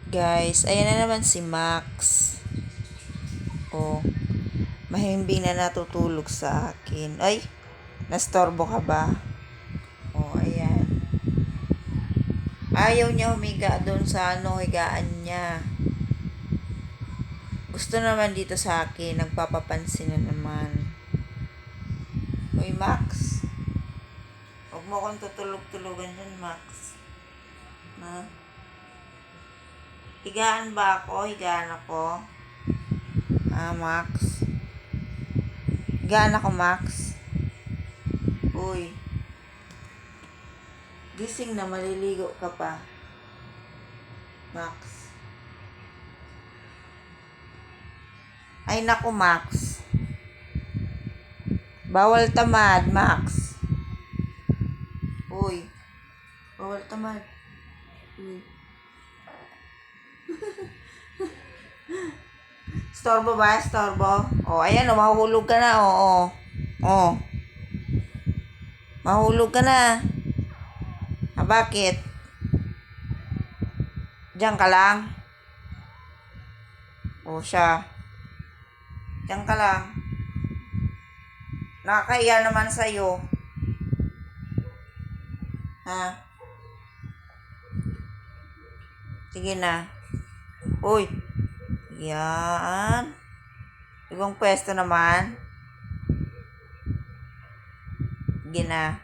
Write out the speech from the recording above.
Guys, ayan na naman si Max. Oh, mahimbing na natutulog sa akin. Ay, nastorbo ka ba? Oh, ayan. Ayaw niya humiga doon sa higaan niya. Gusto naman dito sa akin, nagpapapansin na naman. Uy, Max. Huwag mo akong tutulog-tulugan dyan, Max. Na? Higaan ba ako? Higaan ako? Max? Higaan ako, Max? Uy. Gising na, maliligo ka pa. Max. Ay, naku, Max. Bawal tamad, Max. Uy. Bawal tamad. Uy. Storbo ba? Storbo? Oh, ayan, mahulog ka na. Oo. Oh. Mahulog ka na. Bakit? Diyan ka lang? O siya. Diyan ka lang. Nakakahiya naman sa'yo. Ha? Sige na. Uy. Yan. Ibang pwesto naman. Sige na.